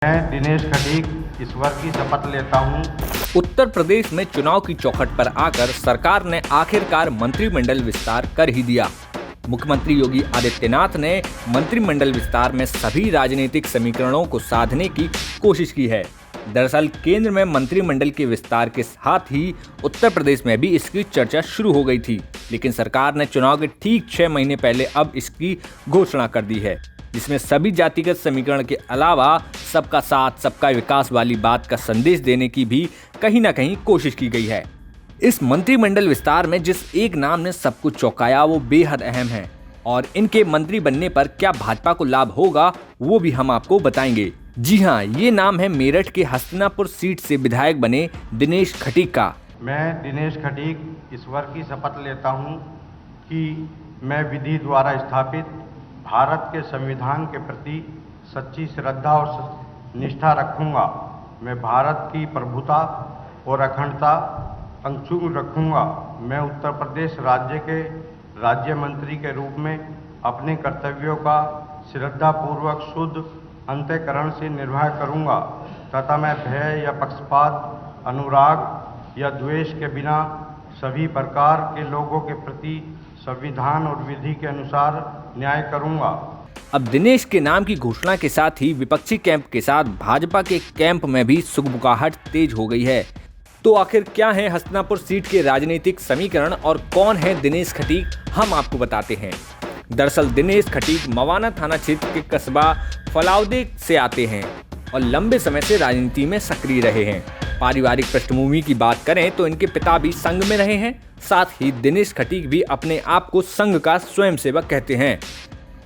मैं दिनेश खटीक ईश्वर की शपथ लेता हूँ। उत्तर प्रदेश में चुनाव की चौखट पर आकर सरकार ने आखिरकार मंत्रिमंडल विस्तार कर ही दिया। मुख्यमंत्री योगी आदित्यनाथ ने मंत्रिमंडल विस्तार में सभी राजनीतिक समीकरणों को साधने की कोशिश की है। दरअसल केंद्र में मंत्रिमंडल के विस्तार के साथ ही उत्तर प्रदेश में भी इसकी चर्चा शुरू हो गई थी, लेकिन सरकार ने चुनाव के ठीक 6 महीने पहले अब इसकी घोषणा कर दी है, जिसमें सभी जातिगत समीकरण के अलावा सबका साथ सबका विकास वाली बात का संदेश देने की भी कहीं ना कहीं कोशिश की गई है। इस मंत्रिमंडल विस्तार में जिस एक नाम ने सबको चौंकाया वो बेहद अहम है और इनके मंत्री बनने पर क्या भाजपा को लाभ होगा वो भी हम आपको बताएंगे। जी हाँ, ये नाम है मेरठ के हस्तिनापुर सीट से विधायक बने दिनेश खटीक का। मैं दिनेश खटीक ईश्वर की शपथ लेता हूँ कि मैं विधि द्वारा स्थापित भारत के संविधान के प्रति सच्ची श्रद्धा और निष्ठा रखूँगा। मैं भारत की प्रभुता और अखंडता अक्षुण्ण रखूँगा। मैं उत्तर प्रदेश राज्य के राज्य मंत्री के रूप में अपने कर्तव्यों का श्रद्धापूर्वक शुद्ध अंतःकरण से निर्वाह करूँगा तथा मैं भय या पक्षपात, अनुराग या द्वेष के बिना सभी प्रकार के लोगों के प्रति संविधान और विधि के अनुसार न्याय करूँगा। अब दिनेश के नाम की घोषणा के साथ ही विपक्षी कैंप के साथ भाजपा के कैंप में भी सुगबुगाहट तेज हो गई है। तो आखिर क्या है हस्तिनापुर सीट के राजनीतिक समीकरण और कौन है दिनेश खटीक, हम आपको बताते हैं। दरअसल दिनेश खटीक मवाना थाना क्षेत्र के कस्बा फलाउदे से आते हैं और लंबे समय से राजनीति में सक्रिय रहे हैं। पारिवारिक पृष्ठभूमि की बात करें तो इनके पिता भी संघ में रहे हैं, साथ ही दिनेश खटीक भी अपने आप को संघ का स्वयंसेवक कहते हैं।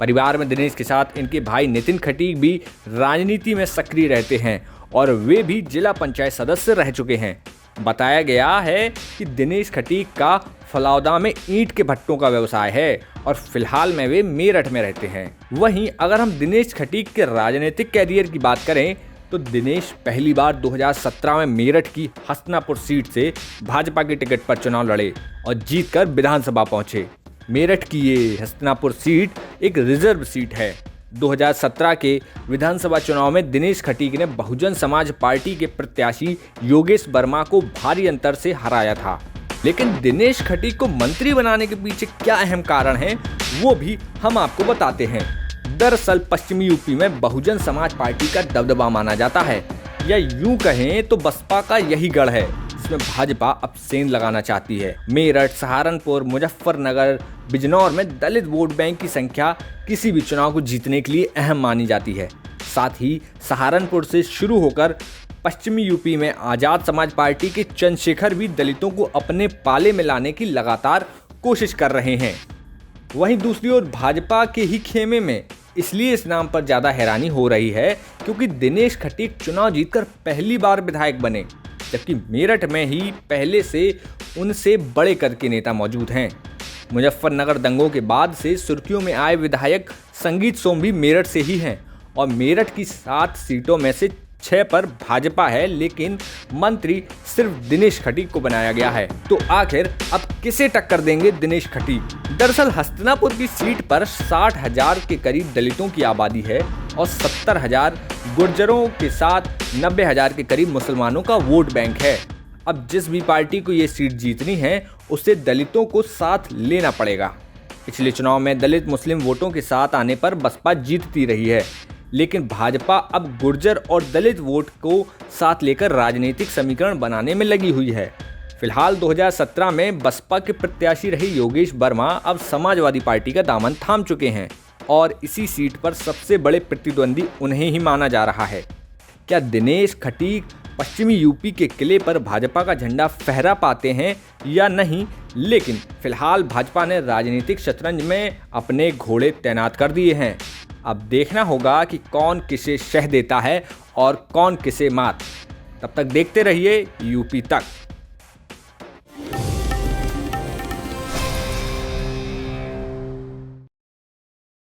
परिवार में दिनेश के साथ इनके भाई नितिन खटीक भी राजनीति में सक्रिय रहते हैं और वे भी जिला पंचायत सदस्य रह चुके हैं। बताया गया है कि दिनेश खटीक का फलौदा में ईंट के भट्टों का व्यवसाय है और फिलहाल में वे मेरठ में रहते हैं। वहीं अगर हम दिनेश खटीक के राजनीतिक कैरियर की बात करें तो दिनेश पहली बार 2017 में मेरठ की हस्तिनापुर सीट से भाजपा के टिकट पर चुनाव लड़े और जीतकर विधानसभा पहुंचे। मेरठ की ये हस्तिनापुर सीट एक रिजर्व सीट है। 2017 के विधानसभा चुनाव में दिनेश खटीक ने बहुजन समाज पार्टी के प्रत्याशी योगेश वर्मा को भारी अंतर से हराया था। लेकिन दिनेश खटीक को मंत्री बनाने के पीछे क्या अहम कारण है वो भी हम आपको बताते हैं। दरअसल पश्चिमी यूपी में बहुजन समाज पार्टी का दबदबा माना जाता है, या यूं कहें तो बसपा का यही गढ़ है जिसमें भाजपा अब सेंध लगाना चाहती है। मेरठ, सहारनपुर, मुजफ्फरनगर, बिजनौर में दलित वोट बैंक की संख्या किसी भी चुनाव को जीतने के लिए अहम मानी जाती है। साथ ही सहारनपुर से शुरू होकर पश्चिमी यूपी में आजाद समाज पार्टी के चंद्रशेखर भी दलितों को अपने पाले में लाने की लगातार कोशिश कर रहे हैं। वहीं दूसरी ओर भाजपा के ही खेमे में इसलिए इस नाम पर ज्यादा हैरानी हो रही है क्योंकि दिनेश खटीक चुनाव जीतकर पहली बार विधायक बने, जबकि मेरठ में ही पहले से उनसे बड़े कद के नेता मौजूद हैं। मुजफ्फरनगर दंगों के बाद से सुर्खियों में आए विधायक संगीत सोम भी मेरठ से ही हैं और मेरठ की 7 सीटों में से 6 पर भाजपा है, लेकिन मंत्री सिर्फ दिनेश खटीक को बनाया गया है। तो आखिर अब किसे टक्कर देंगे दिनेश खटीक? दरअसल हस्तिनापुर की सीट पर 60,000 के करीब दलितों की आबादी है और 70,000 गुर्जरों के साथ 90,000 के करीब मुसलमानों का वोट बैंक है। अब जिस भी पार्टी को ये सीट जीतनी है उसे दलितों को साथ लेना पड़ेगा। पिछले चुनाव में दलित मुस्लिम वोटों के साथ आने पर बसपा जीतती रही है, लेकिन भाजपा अब गुर्जर और दलित वोट को साथ लेकर राजनीतिक समीकरण बनाने में लगी हुई है। फिलहाल 2017 में बसपा के प्रत्याशी रहे योगेश वर्मा अब समाजवादी पार्टी का दामन थाम चुके हैं और इसी सीट पर सबसे बड़े प्रतिद्वंदी उन्हें ही माना जा रहा है। क्या दिनेश खटीक पश्चिमी यूपी के किले पर भाजपा का झंडा फहरा पाते हैं या नहीं? लेकिन फिलहाल भाजपा ने राजनीतिक शतरंज में अपने घोड़े तैनात कर दिए हैं। अब देखना होगा कि कौन किसे शह देता है और कौन किसे मात। तब तक देखते रहिए यूपी तक।